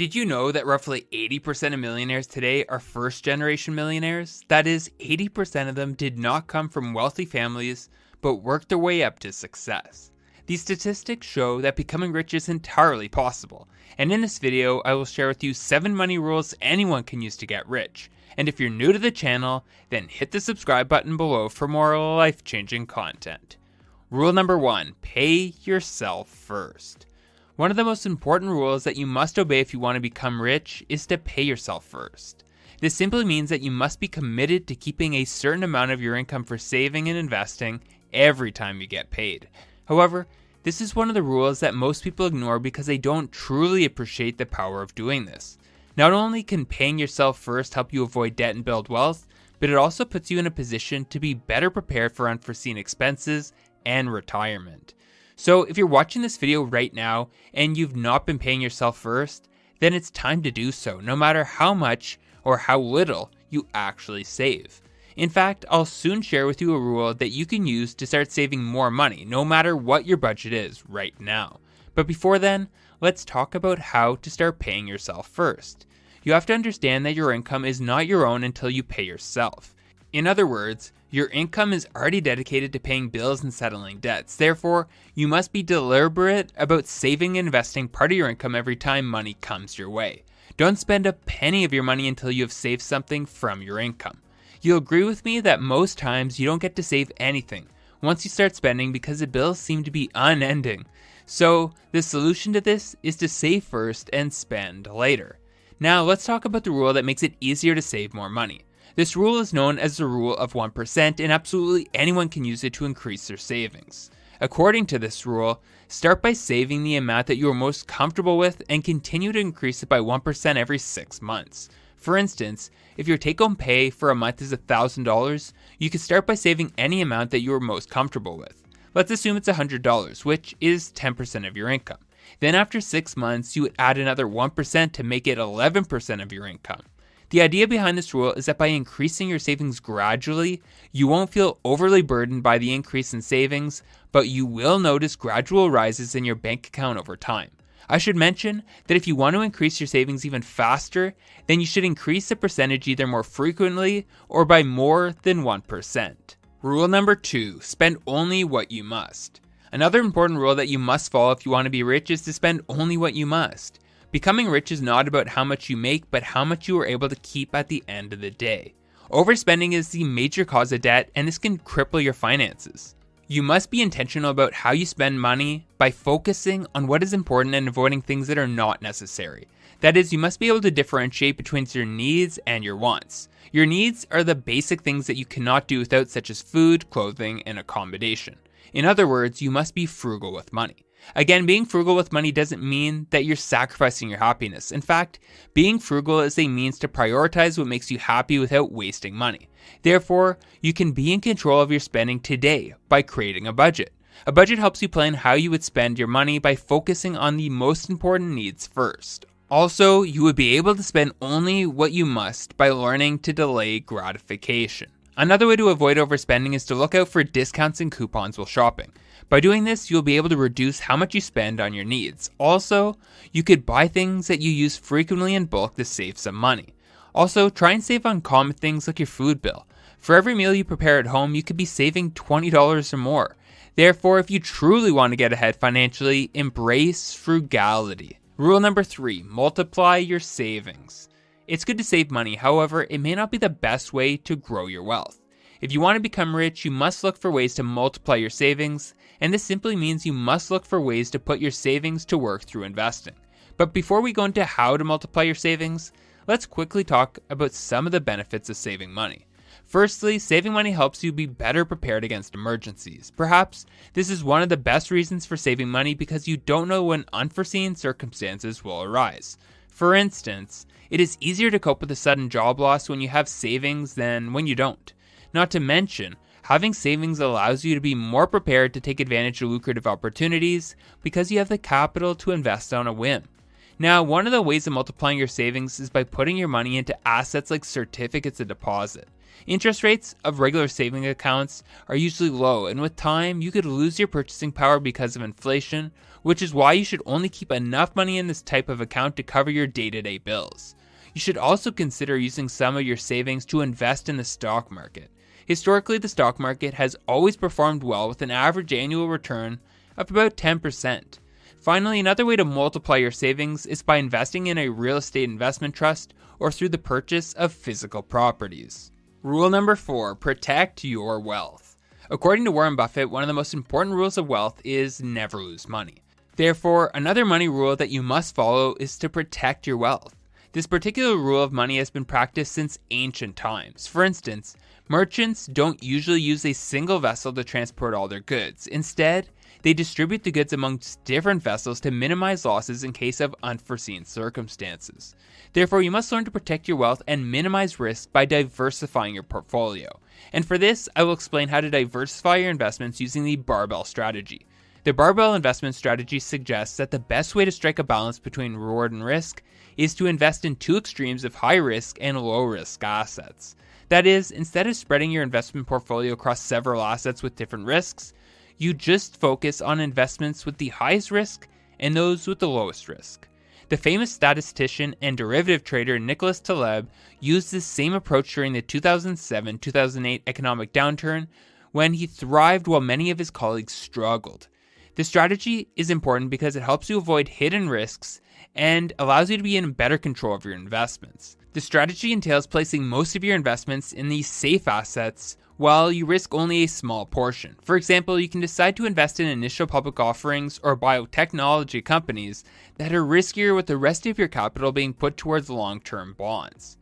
Did you know that roughly 80% of millionaires today are first-generation millionaires? That is, 80% of them did not come from wealthy families, but worked their way up to success. These statistics show that becoming rich is entirely possible, and in this video, I will share with you 7 money rules anyone can use to get rich. And if you're new to the channel, then hit the subscribe button below for more life-changing content. Rule number 1, pay yourself first. One of the most important rules that you must obey if you want to become rich is to pay yourself first. This simply means that you must be committed to keeping a certain amount of your income for saving and investing every time you get paid. However, this is one of the rules that most people ignore because they don't truly appreciate the power of doing this. Not only can paying yourself first help you avoid debt and build wealth, but it also puts you in a position to be better prepared for unforeseen expenses and retirement. So if you're watching this video right now and you've not been paying yourself first, then it's time to do so, no matter how much or how little you actually save. In fact, I'll soon share with you a rule that you can use to start saving more money, no matter what your budget is right now. But before then, let's talk about how to start paying yourself first. You have to understand that your income is not your own until you pay yourself. In other words, your income is already dedicated to paying bills and settling debts. Therefore, you must be deliberate about saving and investing part of your income every time money comes your way. Don't spend a penny of your money until you have saved something from your income. You'll agree with me that most times you don't get to save anything once you start spending because the bills seem to be unending. So, the solution to this is to save first and spend later. Now, let's talk about the rule that makes it easier to save more money. This rule is known as the rule of 1%, and absolutely anyone can use it to increase their savings. According to this rule, start by saving the amount that you are most comfortable with and continue to increase it by 1% every 6 months. For instance, if your take-home pay for a month is $1,000, you can start by saving any amount that you are most comfortable with. Let's assume it's $100, which is 10% of your income. Then after 6 months, you would add another 1% to make it 11% of your income. The idea behind this rule is that by increasing your savings gradually, you won't feel overly burdened by the increase in savings, but you will notice gradual rises in your bank account over time. I should mention that if you want to increase your savings even faster, then you should increase the percentage either more frequently or by more than 1%. Rule number 2, spend only what you must. Another important rule that you must follow if you want to be rich is to spend only what you must. Becoming rich is not about how much you make, but how much you are able to keep at the end of the day. Overspending is the major cause of debt, and this can cripple your finances. You must be intentional about how you spend money by focusing on what is important and avoiding things that are not necessary. That is, you must be able to differentiate between your needs and your wants. Your needs are the basic things that you cannot do without, such as food, clothing, and accommodation. In other words, you must be frugal with money. Again, being frugal with money doesn't mean that you're sacrificing your happiness. In fact, being frugal is a means to prioritize what makes you happy without wasting money. Therefore, you can be in control of your spending today by creating a budget. A budget helps you plan how you would spend your money by focusing on the most important needs first. Also, you would be able to spend only what you must by learning to delay gratification. Another way to avoid overspending is to look out for discounts and coupons while shopping. By doing this, you'll be able to reduce how much you spend on your needs. Also, you could buy things that you use frequently in bulk to save some money. Also, try and save on common things like your food bill. For every meal you prepare at home, you could be saving $20 or more. Therefore, if you truly want to get ahead financially, embrace frugality. Rule number 3, multiply your savings. It's good to save money, however, it may not be the best way to grow your wealth. If you want to become rich, you must look for ways to multiply your savings, and this simply means you must look for ways to put your savings to work through investing. But before we go into how to multiply your savings, let's quickly talk about some of the benefits of saving money. Firstly, saving money helps you be better prepared against emergencies. Perhaps this is one of the best reasons for saving money because you don't know when unforeseen circumstances will arise. For instance, it is easier to cope with a sudden job loss when you have savings than when you don't. Not to mention, having savings allows you to be more prepared to take advantage of lucrative opportunities because you have the capital to invest on a whim. Now, one of the ways of multiplying your savings is by putting your money into assets like certificates of deposit. Interest rates of regular saving accounts are usually low, and with time, you could lose your purchasing power because of inflation, which is why you should only keep enough money in this type of account to cover your day-to-day bills. You should also consider using some of your savings to invest in the stock market. Historically, the stock market has always performed well with an average annual return of about 10%. Finally, another way to multiply your savings is by investing in a real estate investment trust or through the purchase of physical properties. Rule number 4, protect your wealth. According to Warren Buffett, one of the most important rules of wealth is never lose money. Therefore, another money rule that you must follow is to protect your wealth. This particular rule of money has been practiced since ancient times. For instance, merchants don't usually use a single vessel to transport all their goods. Instead, they distribute the goods amongst different vessels to minimize losses in case of unforeseen circumstances. Therefore, you must learn to protect your wealth and minimize risk by diversifying your portfolio. And for this, I will explain how to diversify your investments using the barbell strategy. The barbell investment strategy suggests that the best way to strike a balance between reward and risk is to invest in two extremes of high risk and low risk assets. That is, instead of spreading your investment portfolio across several assets with different risks, you just focus on investments with the highest risk and those with the lowest risk. The famous statistician and derivative trader Nicholas Taleb used this same approach during the 2007-2008 economic downturn when he thrived while many of his colleagues struggled. This strategy is important because it helps you avoid hidden risks and allows you to be in better control of your investments. The strategy entails placing most of your investments in these safe assets while you risk only a small portion. For example, you can decide to invest in initial public offerings or biotechnology companies that are riskier with the rest of your capital being put towards long-term bonds.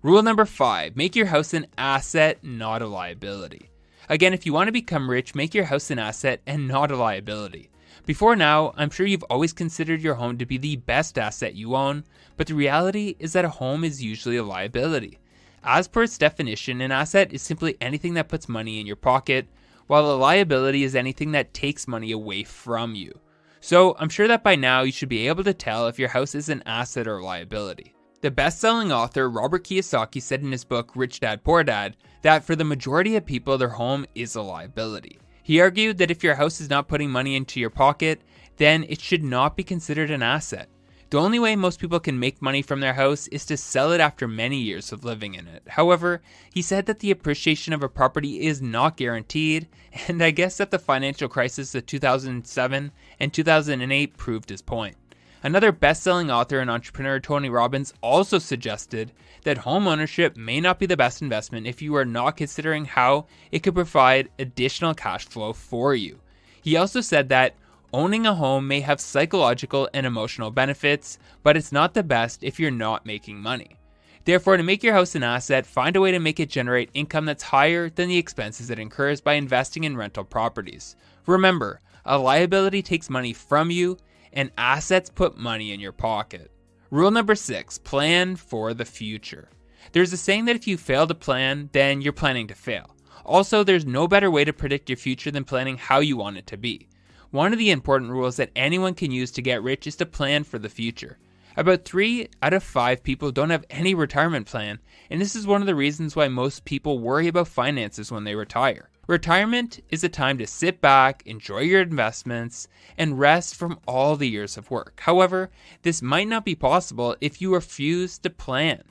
Rule number 5, make your house an asset, not a liability. Again, if you want to become rich, make your house an asset and not a liability. Before now, I'm sure you've always considered your home to be the best asset you own, but the reality is that a home is usually a liability. As per its definition, an asset is simply anything that puts money in your pocket, while a liability is anything that takes money away from you. So I'm sure that by now you should be able to tell if your house is an asset or a liability. The best-selling author Robert Kiyosaki said in his book Rich Dad Poor Dad that for the majority of people, their home is a liability. He argued that if your house is not putting money into your pocket, then it should not be considered an asset. The only way most people can make money from their house is to sell it after many years of living in it. However, he said that the appreciation of a property is not guaranteed, and I guess that the financial crisis of 2007 and 2008 proved his point. Another best-selling author and entrepreneur, Tony Robbins, also suggested that home ownership may not be the best investment if you are not considering how it could provide additional cash flow for you. He also said that owning a home may have psychological and emotional benefits, but it's not the best if you're not making money. Therefore, to make your house an asset, find a way to make it generate income that's higher than the expenses it incurs by investing in rental properties. Remember, a liability takes money from you, and assets put money in your pocket. Rule number 6, plan for the future. There's a saying that if you fail to plan, then you're planning to fail. Also, there's no better way to predict your future than planning how you want it to be. One of the important rules that anyone can use to get rich is to plan for the future. About 3 out of 5 people don't have any retirement plan, and this is one of the reasons why most people worry about finances when they retire. Retirement is a time to sit back, enjoy your investments, and rest from all the years of work. However, this might not be possible if you refuse to plan.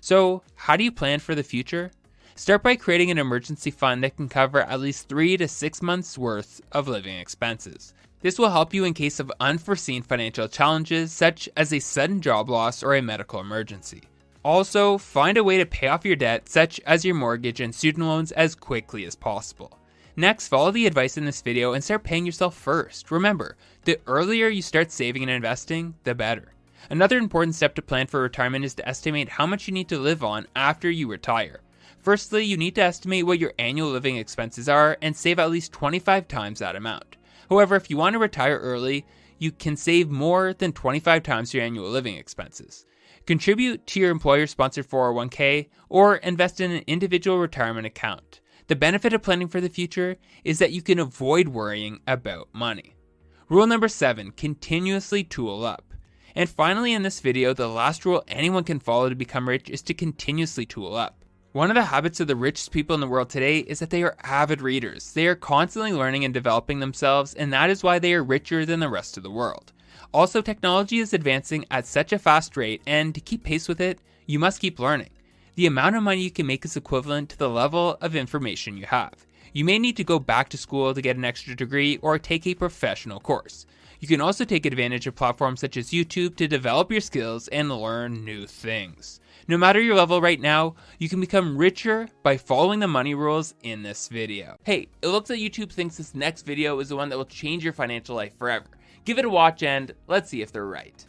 So, how do you plan for the future? Start by creating an emergency fund that can cover at least 3 to 6 months worth of living expenses. This will help you in case of unforeseen financial challenges such as a sudden job loss or a medical emergency. Also, find a way to pay off your debt such as your mortgage and student loans as quickly as possible. Next, follow the advice in this video and start paying yourself first. Remember, the earlier you start saving and investing, the better. Another important step to plan for retirement is to estimate how much you need to live on after you retire. Firstly, you need to estimate what your annual living expenses are and save at least 25 times that amount. However, if you want to retire early, you can save more than 25 times your annual living expenses. Contribute to your employer-sponsored 401k or invest in an individual retirement account. The benefit of planning for the future is that you can avoid worrying about money. Rule number 7, continuously tool up. And finally in this video, the last rule anyone can follow to become rich is to continuously tool up. One of the habits of the richest people in the world today is that they are avid readers. They are constantly learning and developing themselves, and that is why they are richer than the rest of the world. Also, technology is advancing at such a fast rate, and to keep pace with it, you must keep learning. The amount of money you can make is equivalent to the level of information you have. You may need to go back to school to get an extra degree or take a professional course. You can also take advantage of platforms such as YouTube to develop your skills and learn new things. No matter your level right now, you can become richer by following the money rules in this video. Hey, it looks like YouTube thinks this next video is the one that will change your financial life forever. Give it a watch and let's see if they're right.